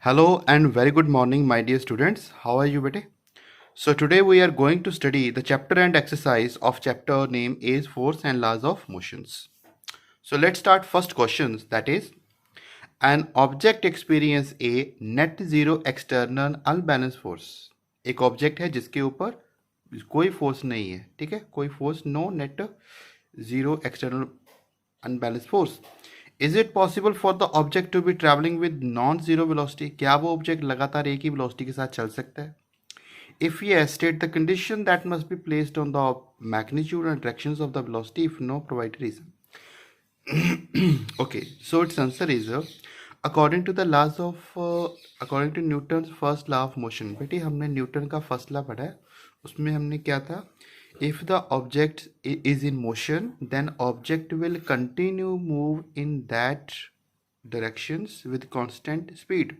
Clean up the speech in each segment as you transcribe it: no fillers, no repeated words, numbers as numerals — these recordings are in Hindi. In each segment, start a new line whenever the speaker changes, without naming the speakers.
Hello and very good morning, my dear students. How are you, bete? So today we are going to study the chapter and exercise of chapter name is Force and Laws of Motions. So let's start first questions. That is, an object experience a net zero external unbalanced force. एक ऑब्जेक्ट है जिसके ऊपर कोई फोर्स नहीं है, ठीक है, कोई force, no net zero external unbalance force. Is it possible for the object to be travelling with non zero velocity? क्या वो ऑब्जेक्ट लगातार एक ही वेलोसिटी के साथ चल सकता है? If yes, state the condition that must be placed on the magnitude and directions of the velocity. If no, provide reason. Okay, so its answer is according to the laws of according to Newton's first law of motion. बेटी हमने न्यूटन का फर्स्ट लॉ पढ़ा है, उसमें हमने क्या था, if the object is in motion then object will continue move in that directions with constant speed.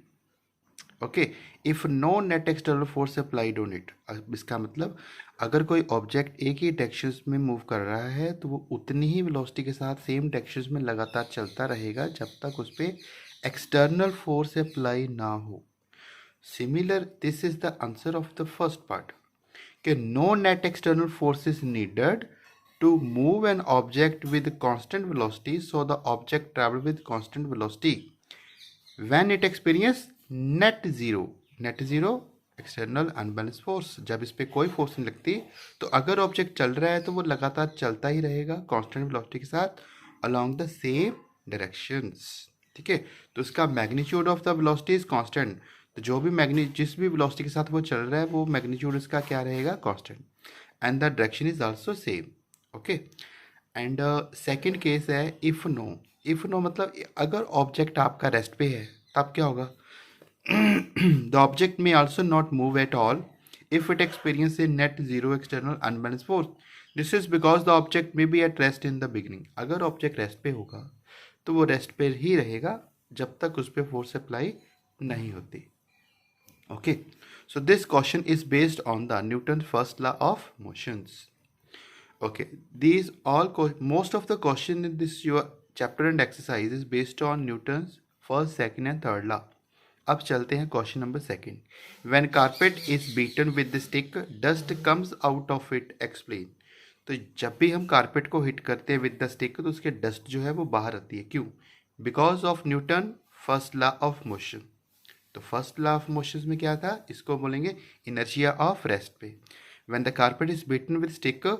Okay, if no net external force applied on it. अब इसका मतलब अगर कोई ऑब्जेक्ट एक ही डायरेक्शंस में मूव कर रहा है तो वो उतनी ही वेलोसिटी के साथ सेम डायरेक्शंस में लगातार चलता रहेगा जब तक उस पर एक्सटर्नल फोर्स अप्लाई ना हो. Similar, this is the answer of the first part कि no net external force is needed to move an object with constant velocity, so the object travel with constant velocity when it experience net zero external unbalance force. जब इस पर कोई फोर्स नहीं लगती तो अगर ऑब्जेक्ट चल रहा है तो वो लगातार चलता ही रहेगा कांस्टेंट वेलोसिटी के साथ अलोंग द सेम डायरेक्शंस. ठीक है, तो उसका magnitude of the velocity is constant. तो जो भी जिस भी वेलोसिटी के साथ वो चल रहा है वो मैग्नीट्यूड इसका क्या रहेगा, constant, and the direction is also same. Okay, and second case है इफ नो. इफ नो मतलब अगर ऑब्जेक्ट आपका रेस्ट पे है तब क्या होगा? The object may also not move at all if it experience a net zero external unbalance force. This is because the object may be at rest in the beginning. अगर ऑब्जेक्ट रेस्ट पे होगा तो वो रेस्ट पे ही रहेगा जब तक उस पर फोर्स अप्लाई नहीं होती. Okay, so this question is based on the Newton first law of motions. Okay, these all most of the question in this your chapter and exercise is based on Newton's first, second and third law. अब चलते हैं question number second. When carpet is beaten with the stick, dust comes out of it. Explain. तो जब भी हम कारपेट को हिट करते हैं विद द स्टिक तो उसके डस्ट जो है वो बाहर आती है. क्यों? Because of Newton first law of motion. तो फर्स्ट लॉ ऑफ मोशन में क्या था, इसको बोलेंगे इनर्शिया ऑफ रेस्ट पे. When the carpet is beaten with stick,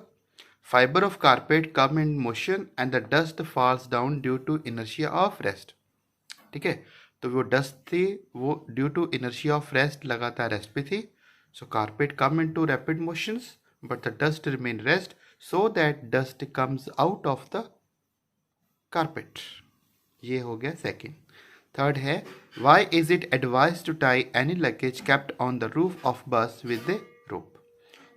fiber of carpet come in motion and the dust falls down due to inertia of rest. ठीक है, तो वो डस्ट थी वो due to inertia of rest लगातार रेस्ट पे थी. So carpet come into rapid motions but the dust remain rest so that dust comes out of the carpet. ये हो गया सेकंड. थर्ड है why is it advise to tie any luggage kept on the roof of bus with the rope.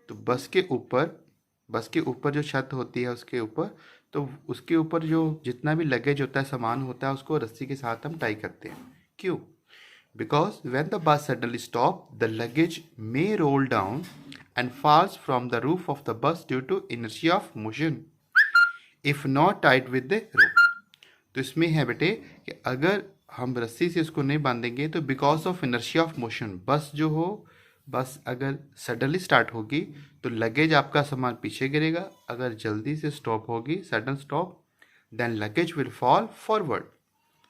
तो बस के ऊपर जो छत होती है उसके ऊपर, तो उसके ऊपर जो जितना भी लगेज होता है, सामान होता है, उसको रस्सी के साथ हम टाई करते हैं. क्यों? Because when the bus suddenly stop the luggage may roll down and falls from the roof of the bus due to inertia of motion if not tied with the rope. तो इसमें है बेटे कि अगर हम रस्सी से उसको नहीं बांधेंगे तो because of inertia of motion बस अगर सडनली स्टार्ट होगी तो लगेज आपका सामान पीछे गिरेगा. अगर जल्दी से स्टॉप होगी, sudden stop, then luggage will fall forward.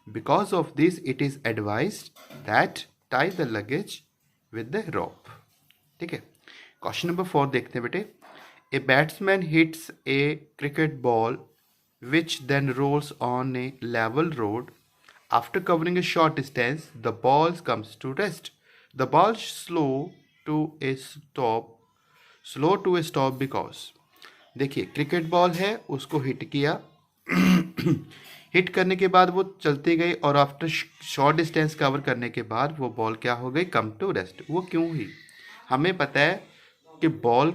Because of this it is advised that tie the luggage with the rope. ठीक है, क्वेश्चन नंबर 4 देखते हैं बेटे. A batsman hits a cricket ball which then rolls on a level road. After covering a short distance the ball comes to rest. The ball slow to a stop because. देखिए, क्रिकेट बॉल है, उसको हिट किया हिट करने के बाद वो चलती गई और आफ्टर शॉर्ट डिस्टेंस कवर करने के बाद वो बॉल क्या हो गई, कम टू रेस्ट. वो क्यों हुई? हमें पता है कि ball,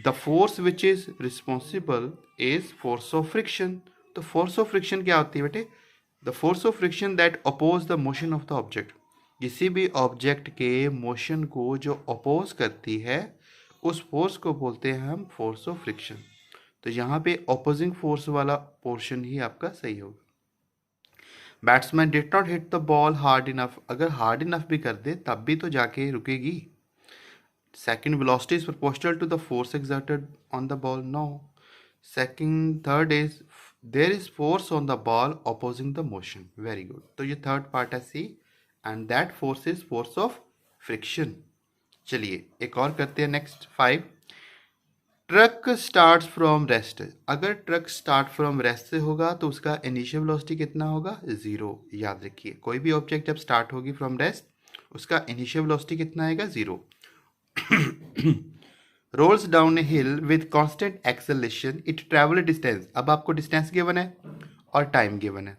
the force which is responsible is force of friction. तो फोर्स ऑफ फ्रिक्शन क्या होती है बेटे? The force of friction that oppose the motion of the object. किसी भी ऑब्जेक्ट के मोशन को जो अपोज करती है उस फोर्स को बोलते हैं हम फोर्स ऑफ फ्रिक्शन. तो यहाँ पे अपोजिंग फोर्स वाला पोर्शन ही आपका सही होगा. Batsman did not hit the ball hard enough, अगर हार्ड इनफ भी कर दे तब भी तो जाके रुकेगी. Second, velocity is proportional to the force exerted on the ball. No. Second, third is there is force on the ball opposing the motion. Very good. तो ये थर्ड पार्ट है C, and that force is force of friction. चलिए एक और करते हैं. Next 5, truck start from rest. अगर ट्रक स्टार्ट फ्रॉम रेस्ट से होगा तो उसका इनिशियल वेलोसिटी कितना होगा? 0. याद रखिए, कोई भी ऑब्जेक्ट जब स्टार्ट होगी फ्रॉम रेस्ट उसका इनिशियल वेलोसिटी कितना आएगा? 0. Rolls down a hill with constant acceleration, it travel distance. अब आपको डिस्टेंस गिवन है और टाइम गिवन है.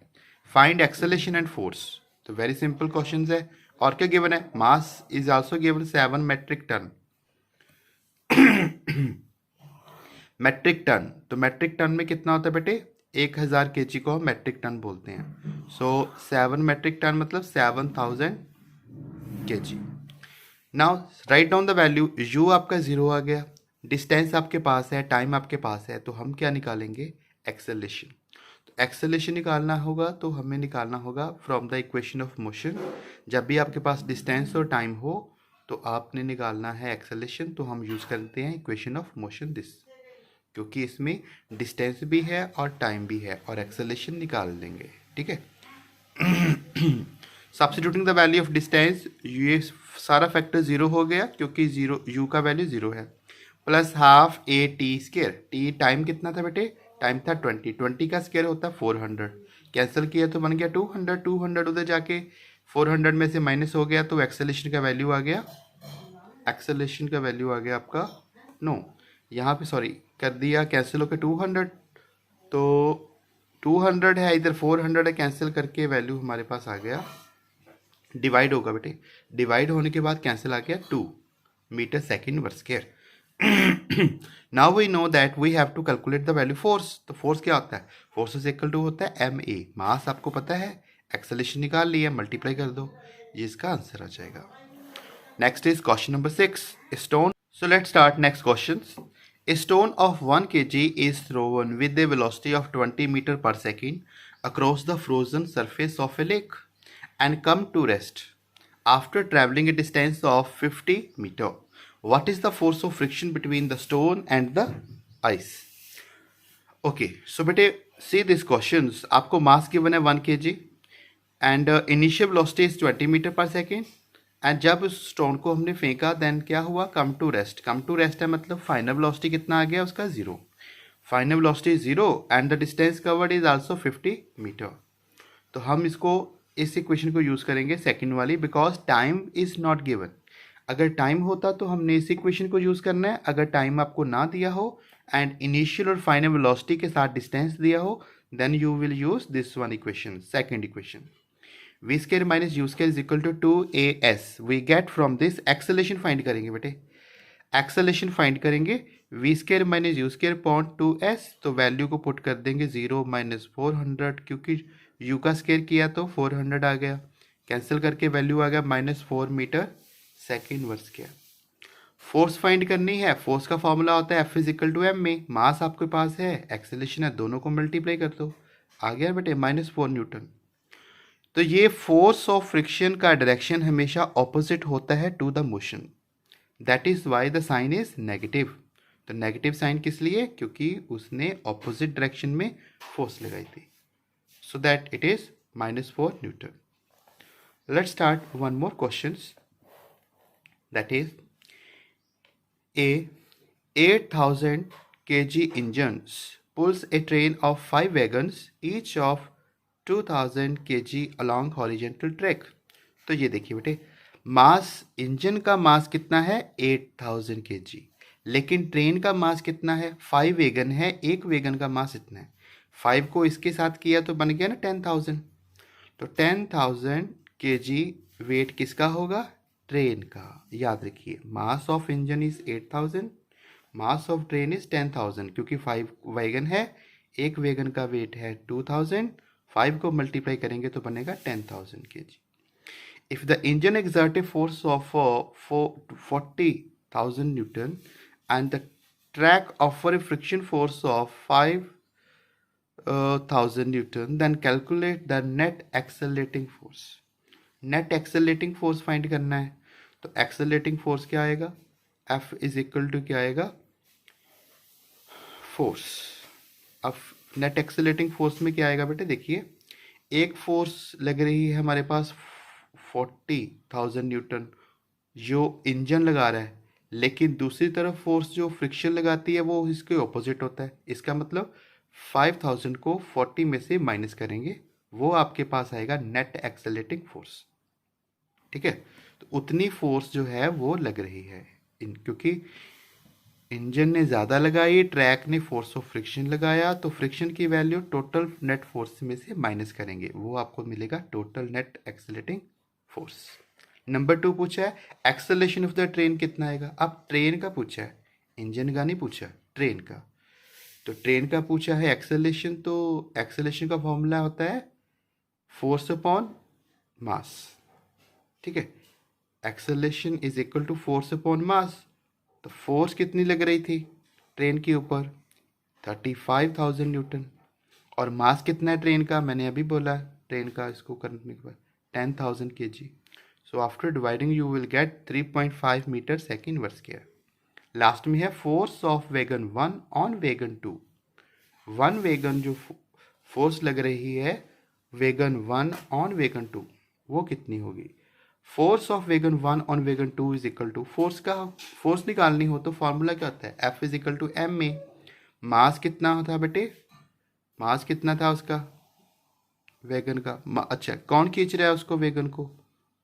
Find acceleration and force. तो वेरी सिंपल क्वेश्चन है. और क्या गिवन है? Mass is also given 7 metric ton. Metric ton, तो मेट्रिक टन में कितना होता है बेटे? 1000 kg को हम मेट्रिक टन बोलते हैं. सो 7 मेट्रिक टन मतलब 7000 kg. Now write down the value. u आपका 0 आ गया, डिस्टेंस आपके पास है, टाइम आपके पास है, तो हम क्या निकालेंगे? एक्सेलरेशन. तो एक्सेलरेशन निकालना होगा तो हमें निकालना होगा from the equation of motion. जब भी आपके पास डिस्टेंस और टाइम हो तो आपने निकालना है एक्सेलरेशन. तो हम यूज़ करते हैं इक्वेशन ऑफ मोशन दिस, क्योंकि इसमें डिस्टेंस भी है और टाइम भी है और एक्सेलरेशन निकाल लेंगे. ठीक है. Substituting the value of distance, ये सारा फैक्टर 0 हो गया क्योंकि 0 u का वैल्यू 0 है. Plus half A T square. T time कितना था बेटे? टाइम था 20. 20 का स्केयर होता है 400. कैंसिल किया तो बन गया 200. 200 उधर जाके 400 में से माइनस हो गया तो एक्सेलरेशन का वैल्यू आ गया. एक्सेलरेशन का वैल्यू आ गया आपका, नो यहाँ पे सॉरी कर दिया, कैंसिल होकर 200. तो 200 है इधर, 400 है, कैंसिल करके वैल्यू हमारे पास आ गया. डिवाइड होगा बेटे, डिवाइड होने के बाद कैंसिल आ गया 2 मीटर सेकेंड वर्ग square. Now we know that we have to calculate the value force. तो फोर्स क्या होता है? फोर्स इज इक्वल टू होता है ma. मास आपको पता है, एक्सेलरेशन निकाल लिया, मल्टीप्लाई कर दो, ये इसका आंसर आ जाएगा. Next is question number 6, stone. So let's start next questions. A stone of 1 kg is thrown with a velocity of 20 meter per second across the frozen surface of a lake and come to rest after traveling a distance of 50 meter. What is the force of friction between the stone and the ice? Okay, so bete see these questions. आपको mass given है 1 kg and initial velocity is 20 meter per second. And जब उस स्टोन को हमने फेंका देन क्या हुआ? Come to rest. Come to rest है मतलब फाइनल वेलोसिटी कितना आ गया उसका? 0. Final velocity 0 and the distance covered is also 50 metre. तो हम इसको इस इक्वेशन को यूज़ करेंगे सेकंड वाली, because time is not given. अगर टाइम होता तो हमने इस इक्वेशन को यूज़ करना है. अगर टाइम आपको ना दिया हो एंड इनिशियल और फाइनल वेलोसिटी के साथ डिस्टेंस दिया हो then you will use this one equation, second equation. v square minus u square is equal to 2as. We get from this acceleration find करेंगे बेटे, एक्सेलरेशन फाइंड करेंगे. v square minus u square upon 2s. तो वैल्यू को पुट कर देंगे 0 माइनस 400, क्योंकि u का स्केयर किया तो 400 आ गया, कैंसिल करके वैल्यू आ गया -4 मीटर सेकेंड वर्ग स्क्वायर. फोर्स फाइंड करनी है. फोर्स का फॉर्मूला होता है F is equal to m में. मास आपके पास है, एक्सेलरेशन है, दोनों को मल्टीप्लाई कर दो, आ गया बेटे -4 न्यूटन. तो ये फोर्स ऑफ फ्रिक्शन का डायरेक्शन हमेशा ऑपोजिट होता है to the motion. That is why the sign is negative. तो नेगेटिव साइन किस लिए? क्योंकि उसने ऑपोजिट डायरेक्शन में फोर्स लगाई थी. So that it is -4 Newton. Let's start one more question. That is a 8000 kg engine pulls a train of 5 wagons each of 2000 kg along horizontal track. तो ये देखिए बेटे, मास इंजन का मास कितना है? 8000 kg. लेकिन ट्रेन का मास कितना है? 5 वेगन है, एक वेगन का मास इतना है. 5 को इसके साथ किया तो बन गया ना 10,000. तो 10,000 kg वेट किसका होगा? ट्रेन का. याद रखिए, mass of engine is 8000, mass of train is 10,000. क्योंकि 5 वैगन है, एक वेगन का वेट है 2000, 5 को मल्टीप्लाई करेंगे तो बनेगा 10,000 kg. If the engine exert a force of 40,000 newton and the track offer a friction force of 5 1000 newton, then calculate the net accelerating force. Net accelerating force find करना है, तो एक्सेलरेटिंग फोर्स क्या आएगा, F इज इक्वल टू क्या आएगा, फोर्स। अब नेट एक्सेलरेटिंग फोर्स में क्या आएगा बेटे, देखिए एक फोर्स लग रही है हमारे पास 40,000 न्यूटन जो इंजन लगा रहा है, लेकिन दूसरी तरफ फोर्स जो फ्रिक्शन लगाती है वो इसके ऑपोजिट होता है। इसका मतलब 5000 को 40 में से माइनस करेंगे, वो आपके पास आएगा नेट एक्सेलरेटिंग फोर्स। ठीक है, तो उतनी फोर्स जो है वो लग रही है क्योंकि इंजन ने ज़्यादा लगाई, ट्रैक ने फोर्स ऑफ फ्रिक्शन लगाया, तो फ्रिक्शन की वैल्यू टोटल नेट फोर्स में से माइनस करेंगे, वो आपको मिलेगा total net accelerating force. Number 2 पूछा है एक्सेलरेशन ऑफ द ट्रेन कितना आएगा। अब ट्रेन का पूछा है, इंजन का नहीं पूछा, ट्रेन का। तो ट्रेन का पूछा है एक्सेलरेशन, तो एक्सेलरेशन का फॉर्मूला होता है फोर्स अपॉन मास। ठीक है, acceleration is equal to force upon mass. तो फोर्स कितनी लग रही थी ट्रेन के ऊपर, 35,000 न्यूटन, और मास कितना है ट्रेन का, मैंने अभी बोला ट्रेन का इसको करने के बाद 10,000 kg। So after dividing you will get 3.5 metre second वर्ग स्क्वायर। लास्ट में है force of wagon 1 on wagon 2। One wagon जो फोर्स लग रही है वैगन 1 ऑन वैगन 2 वो कितनी होगी। Force of wagon 1 on wagon 2 is equal to, force निकालनी हो तो फॉर्मूला क्या होता है, F is equal to M A. Mass कितना था बेटे, मास कितना था उसका वैगन का, अच्छा कौन खींच रहा है उसको वैगन को,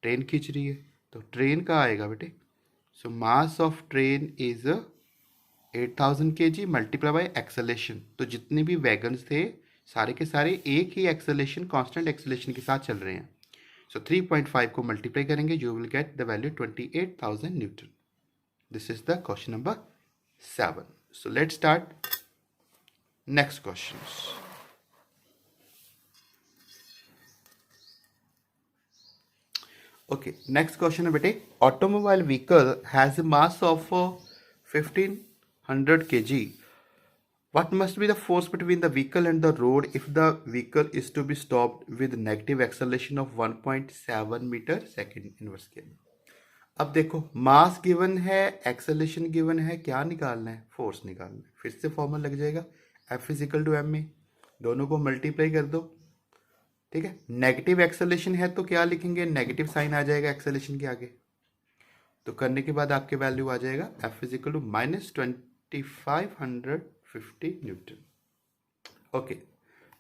ट्रेन खींच रही है, तो ट्रेन का आएगा बेटे। So mass of train is 8,000 kg multiply by acceleration. तो जितने भी वैगन्स थे सारे के सारे एक ही एक्सेलेशन, कांस्टेंट एक्सेलेशन के साथ चल रहे हैं। सो 3.5 को मल्टीप्लाई करेंगे, you will get the value 28,000 Newton. This is the question number 7। So let's start next questions. Okay, next question है बेटे, automobile vehicle has a mass of 1500 kg. What must be the force between the vehicle and the road if the vehicle is to be stopped with negative acceleration of 1.7 metre second inverse scale. अब देखो मास गिवन है, एक्सेलेरेशन गिवन है, क्या निकालना है, फोर्स निकालना है। फिर से फॉर्मूला लग जाएगा F is equal to M a, दोनों को मल्टीप्लाई कर दो। ठीक है, नेगेटिव एक्सेलेरेशन है तो क्या लिखेंगे, नेगेटिव साइन आ जाएगा एक्सेलेरेशन के आगे, तो करने के बाद आपके वैल्यू आ जाएगा F is equal to -2550 newton. Okay,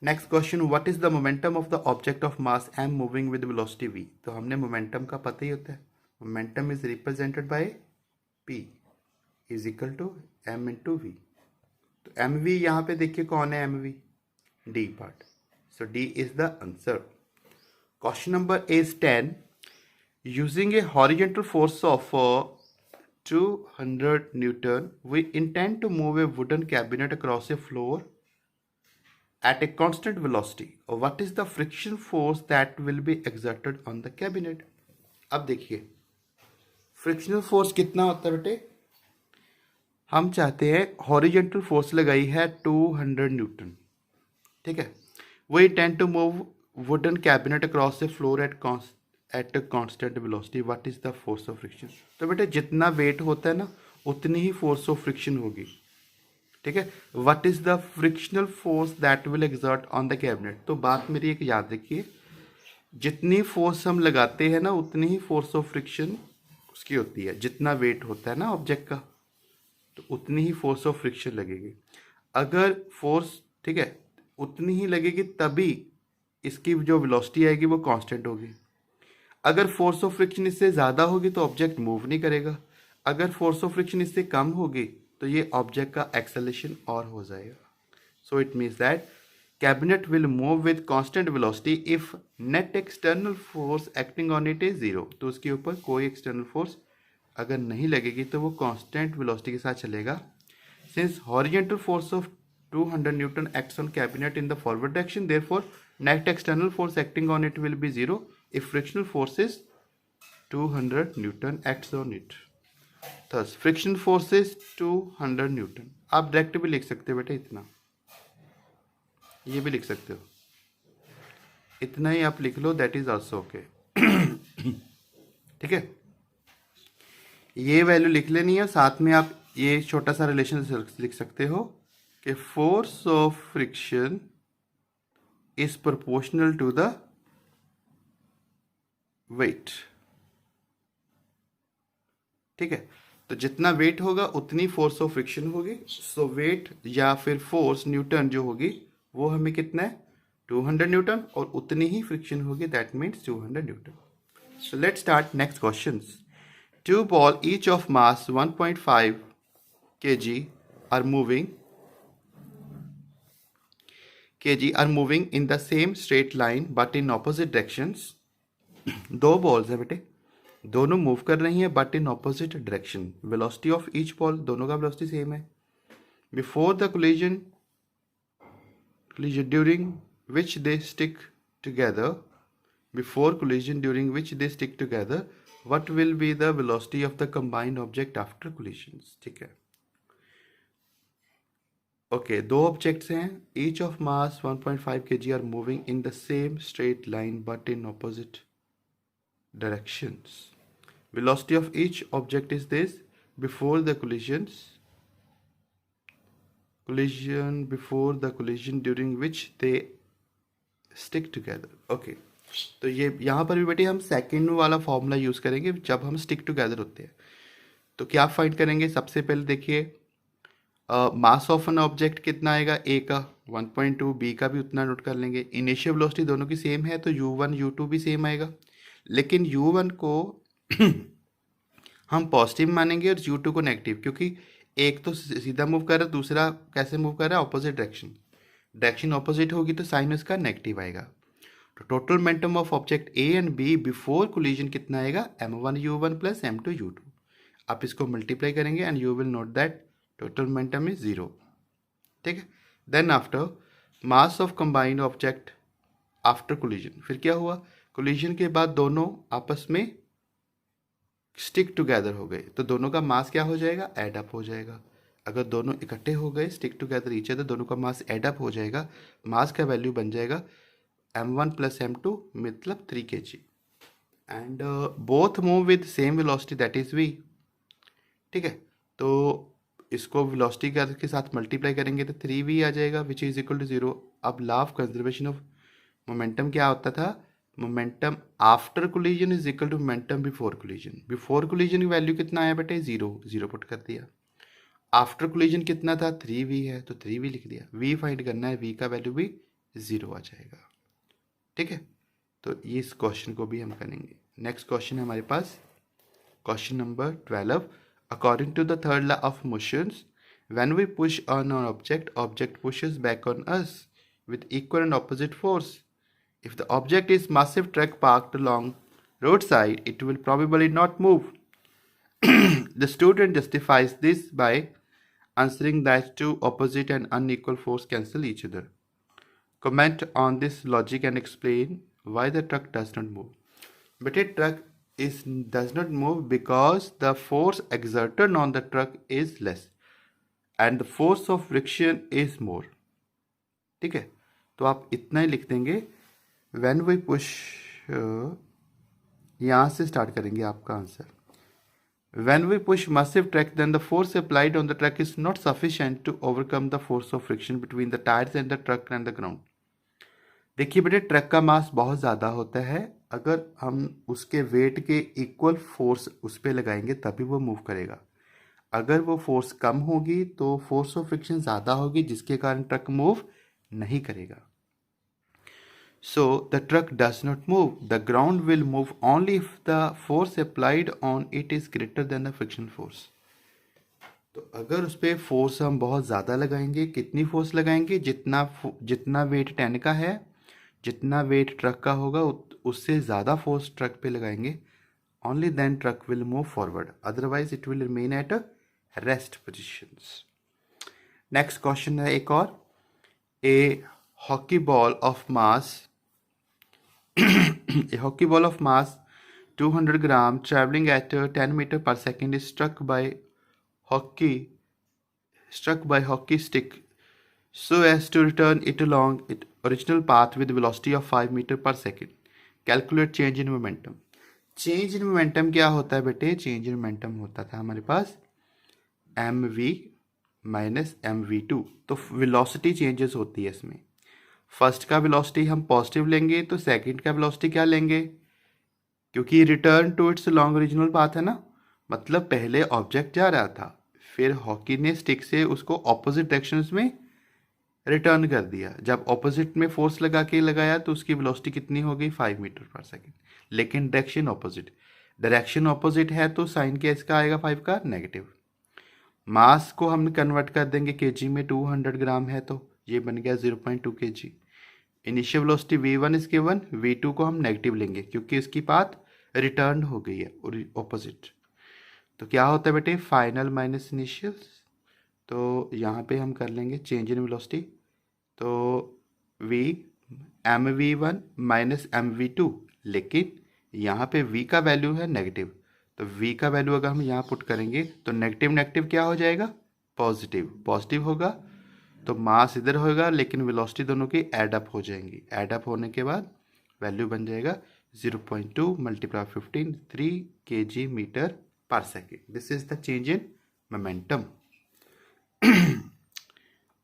next question, what is the momentum of the object of mass m moving with velocity v। तो हमने मोमेंटम का पता ही होता है, momentum is represented by p is equal to m into v. तो एम वी यहाँ पे देखिए कौन है, m v D part, so D is the answer. Question number is 10, using a horizontal force of 200 Newton, we intend to move a wooden cabinet across a floor at a constant velocity. What is the friction force that will be exerted on the cabinet? अब देखिए फ्रिक्शनल फोर्स कितना होता है बेटे, हम चाहते हैं हॉरिजेंटल फोर्स लगाई है 200 न्यूटन। ठीक है, we intend to move wooden cabinet across a floor at a constant velocity. What is the force of friction? तो बेटे जितना वेट होता है ना उतनी ही फोर्स ऑफ फ्रिक्शन होगी। ठीक है, what is the frictional force that will exert on the cabinet. तो बात मेरी एक याद रखिए, जितनी फोर्स हम लगाते हैं ना उतनी ही फोर्स ऑफ फ्रिक्शन उसकी होती है। जितना वेट होता है ना ऑब्जेक्ट का तो उतनी ही फोर्स ऑफ फ्रिक्शन लगेगी। अगर फोर्स ठीक है उतनी ही लगेगी तभी इसकी जो वेलोसिटी आएगी वो कांस्टेंट होगी। अगर फोर्स ऑफ फ्रिक्शन इससे ज़्यादा होगी तो ऑब्जेक्ट मूव नहीं करेगा, अगर फोर्स ऑफ फ्रिक्शन इससे कम होगी तो ये ऑब्जेक्ट का एक्सेलेरेशन और हो जाएगा। So it means that cabinet will move with constant velocity if net external force acting on it is zero. तो उसके ऊपर कोई एक्सटर्नल फोर्स अगर नहीं लगेगी तो वो कांस्टेंट वेलोसिटी के साथ चलेगा। Since horizontal force of 200 Newton acts on cabinet in the forward direction, therefore net external force acting on it will be zero if frictional force is 200 Newton acts on it. Thus friction force is 200 Newton. आप डायरेक्ट भी लिख सकते हो बेटा इतना, ये भी लिख सकते हो, इतना ही आप लिख लो, दैट इज ऑल्सो ओके। ठीक है, ये वैल्यू लिख लेनी है, साथ में आप ये छोटा सा रिलेशन लिख सकते हो कि force of friction is proportional to the weight. ठीक है, तो जितना वेट होगा उतनी फोर्स ऑफ फ्रिक्शन होगी। सो वेट या फिर फोर्स न्यूटन जो होगी वो हमें कितना है 200 न्यूटन, और उतनी ही फ्रिक्शन होगी, that means 200 Newton. So let's start next questions. Two balls each of mass 1.5 kg are moving in the same straight line but in opposite directions. दो बॉल्स है बेटे, दोनों मूव कर रही हैं but in opposite direction. Velocity of each ball, दोनों का वेलोसिटी सेम है। Before the collision during which they stick together, before collision during which they stick together, what will be the velocity of the combined object after collisions? ठीक है, ओके, दो ऑब्जेक्ट्स हैं, each of mass 1.5 kg are moving in the same straight line but in opposite directions. Velocity of each object is this before the collision during which they stick together. Okay, तो ये यहाँ पर भी बेटे हम सेकेंड वाला फॉर्मूला यूज़ करेंगे जब हम स्टिक टुगेदर होते हैं। तो क्या फाइंड करेंगे, सबसे पहले देखिए मास ऑफ एन ऑब्जेक्ट कितना आएगा, ए का 1.2, बी का भी उतना नोट कर लेंगे। इनिशियल वेलोसिटी दोनों की सेम है तो u1 u2 भी सेम आएगा, लेकिन u1 को हम पॉजिटिव मानेंगे और u2 को नेगेटिव, क्योंकि एक तो सीधा मूव कर रहा है, दूसरा कैसे मूव कर रहा है, ऑपोजिट डायरेक्शन ऑपोजिट होगी तो साइन उसका नेगेटिव आएगा। तो total momentum of object A and B before collision कितना आएगा, m1 u1 plus m2 u2। आप इसको मल्टीप्लाई करेंगे and you will note that total momentum is 0। ठीक है, then after mass of combined object after collision, फिर क्या हुआ, कोलिजन के बाद दोनों आपस में स्टिक टुगेदर हो गए तो दोनों का मास क्या हो जाएगा, एड अप हो जाएगा। अगर दोनों इकट्ठे हो गए स्टिक टुगेदर ईच अदर, दोनों का मास एड अप हो जाएगा, मास का वैल्यू बन जाएगा m1 प्लस m2 मतलब 3 kg, and both move with same velocity that is v। ठीक है, तो इसको वेलोसिटी के साथ मल्टीप्लाई करेंगे तो 3v आ जाएगा विच इज इक्वल टू 0। अब law of conservation of momentum क्या होता था, momentum after collision is equal to momentum before collision. Before collision की वैल्यू कितना आया बेटे, 0 पुट कर दिया। आफ्टर कोलिजन कितना था, 3v है तो 3v लिख दिया। v फाइंड करना है, v का वैल्यू भी 0 आ जाएगा। ठीक है, तो इस क्वेश्चन को भी हम करेंगे। नेक्स्ट क्वेश्चन है हमारे पास question number 12। According to the third law of motions, when we push on an object, object pushes back on us with equal and opposite force. If the object is massive truck parked along roadside, it will probably not move. The student justifies this by answering that two opposite and unequal force cancel each other. Comment on this logic and explain why the truck does not move. But a truck does not move because the force exerted on the truck is less and the force of friction is more. ठीक है, तो आप इतना ही लिख देंगे। When we push, यहाँ से स्टार्ट करेंगे आपका answer. When we push massive truck, then the force applied on the truck is not sufficient to overcome the force of friction between the tires and the truck and the ground. देखिए बेटे, ट्रक का मास बहुत ज़्यादा होता है, अगर हम उसके वेट के इक्वल फोर्स उस पर लगाएंगे तभी वो मूव करेगा। अगर वो फोर्स कम होगी तो फोर्स ऑफ फ्रिक्शन ज़्यादा होगी, जिसके कारण ट्रक मूव नहीं करेगा। So the truck does not move. The ground will move only if the force applied on it is greater than the friction force. तो अगर उस पर फोर्स हम बहुत ज़्यादा लगाएंगे, कितनी फोर्स लगाएंगे, जितना वेट 10 का है, जितना वेट ट्रक का होगा उससे ज़्यादा फोर्स ट्रक पे लगाएंगे, only then truck will move forward. Otherwise it will remain at a rest positions. Next question है एक और, a hockey ball of mass a hockey ball of mass 200 gram traveling at 10 meter per second is struck by hockey stick so as to return it along its original path with velocity of 5 metre पर second. Calculate change in momentum. Change in momentum क्या होता है बेटे? चेंज इन मोमेंटम होता था हमारे पास M V minus M we two. तो वेलोसिटी चेंजेस होती है इसमें. फर्स्ट का वेलोसिटी हम पॉजिटिव लेंगे तो सेकंड का वेलोसिटी क्या लेंगे? क्योंकि return to its long original path है ना, मतलब पहले ऑब्जेक्ट जा रहा था, फिर हॉकी ने स्टिक से उसको ऑपोजिट डायरेक्शन में रिटर्न कर दिया. जब ऑपोजिट में फोर्स लगा के लगाया तो उसकी वेलोसिटी कितनी हो गई? 5 मीटर पर सेकेंड. लेकिन डायरेक्शन ऑपोजिट है तो साइन क्या इसका आएगा? 5 का नेगेटिव. मास को हम कन्वर्ट कर देंगे केजी में. 200 ग्राम है तो ये बन गया 0.2 kg. Initial velocity v1 is given. v2 को हम नेगेटिव लेंगे क्योंकि इसकी पाथ रिटर्न हो गई है ऑपोजिट. तो क्या होता है बेटे? Final minus initial. तो यहाँ पे हम कर लेंगे चेंज इन वेलोसिटी. तो v m v one minus M we two, लेकिन यहाँ पे v का वैल्यू है नेगेटिव. तो v का वैल्यू अगर हम यहाँ पुट करेंगे तो नेगेटिव नेगेटिव क्या हो जाएगा? पॉजिटिव. पॉजिटिव होगा तो मास इधर होगा लेकिन वेलोसिटी दोनों की ऐड अप हो जाएंगी. ऐड अप होने के बाद वैल्यू बन जाएगा 0.2 मल्टीप्लाई 15 3 kg मीटर पर second. This is the change in momentum.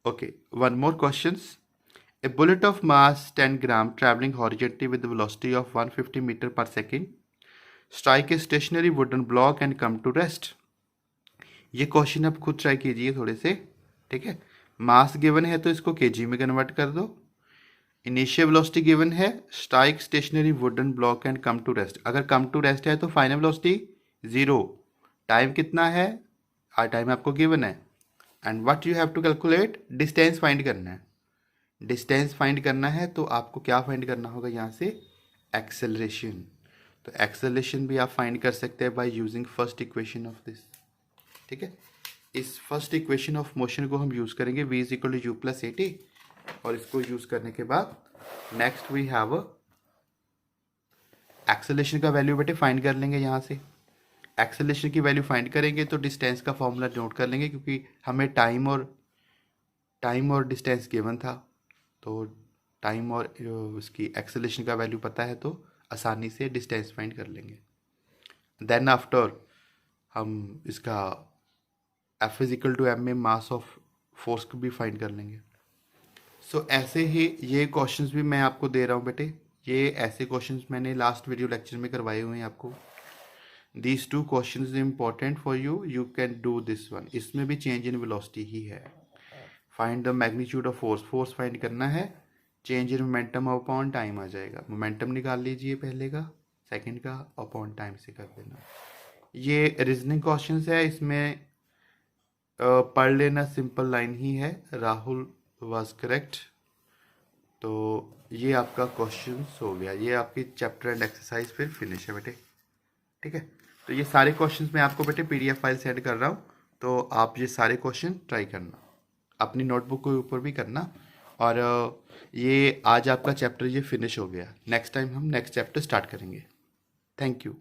Okay, one more questions. A bullet of mass 10 gram traveling horizontally with the velocity of 150 meter per second strike a stationary wooden block and come to rest. ये क्वेश्चन आप खुद ट्राई कीजिए थोड़े से. ठीक है, मास गिवन है तो इसको केजी में कन्वर्ट कर दो. इनिशियल वेलोसिटी गिवन है, strike stationary wooden block and come to rest. अगर कम टू रेस्ट है तो फाइनल वेलोसिटी 0. टाइम कितना है? टाइम आपको गिवन है. And what you have to calculate? Distance find करना है. डिस्टेंस फाइंड करना है तो आपको क्या फाइंड करना होगा यहाँ से? एक्सेलरेशन. तो एक्सेलरेशन भी आप फाइंड कर सकते हैं by using first equation of this. ठीक है, इस फर्स्ट इक्वेशन ऑफ मोशन को हम यूज़ करेंगे. v is equal to u plus a t. और इसको यूज़ करने के बाद नेक्स्ट वी हैव एक्सेलरेशन का वैल्यू बेटे फाइंड कर लेंगे. यहाँ से एक्सेलरेशन की वैल्यू फाइंड करेंगे तो डिस्टेंस का फॉर्मूला नोट कर लेंगे क्योंकि हमें टाइम और डिस्टेंस गिवन था. तो टाइम और उसकी एक्सेलरेशन का वैल्यू पता है तो आसानी से डिस्टेंस फाइंड कर लेंगे. देन आफ्टर हम इसका F is equal to m में मास ऑफ फोर्स को भी फाइंड कर लेंगे. सो ऐसे ही ये क्वेश्चंस भी मैं आपको दे रहा हूँ बेटे. ये ऐसे क्वेश्चंस मैंने लास्ट वीडियो लेक्चर में करवाए हुए हैं आपको. These 2 questions is important for you. You can do this one. इसमें भी चेंज इन वेलोसिटी ही है. Find the magnitude of force. Force find करना है. Change in momentum upon time आ जाएगा. मोमेंटम निकाल लीजिए पहले का, सेकंड का, अपॉन टाइम से कर देना. ये रीजनिंग क्वेश्चंस है. इसमें पढ़ लेना, सिंपल लाइन ही है. Rahul was correct. तो ये आपका क्वेश्चन हो गया. ये आपकी चैप्टर एंड एक्सरसाइज फिर फिनिश है बेटे. ठीक है, तो ये सारे क्वेश्चंस मैं आपको बेटे PDF फाइल सेंड कर रहा हूँ. तो आप ये सारे क्वेश्चन ट्राई करना, अपनी नोटबुक के ऊपर भी करना. और ये आज आपका चैप्टर ये फिनिश हो गया. नेक्स्ट टाइम हम नेक्स्ट चैप्टर स्टार्ट करेंगे. Thank you.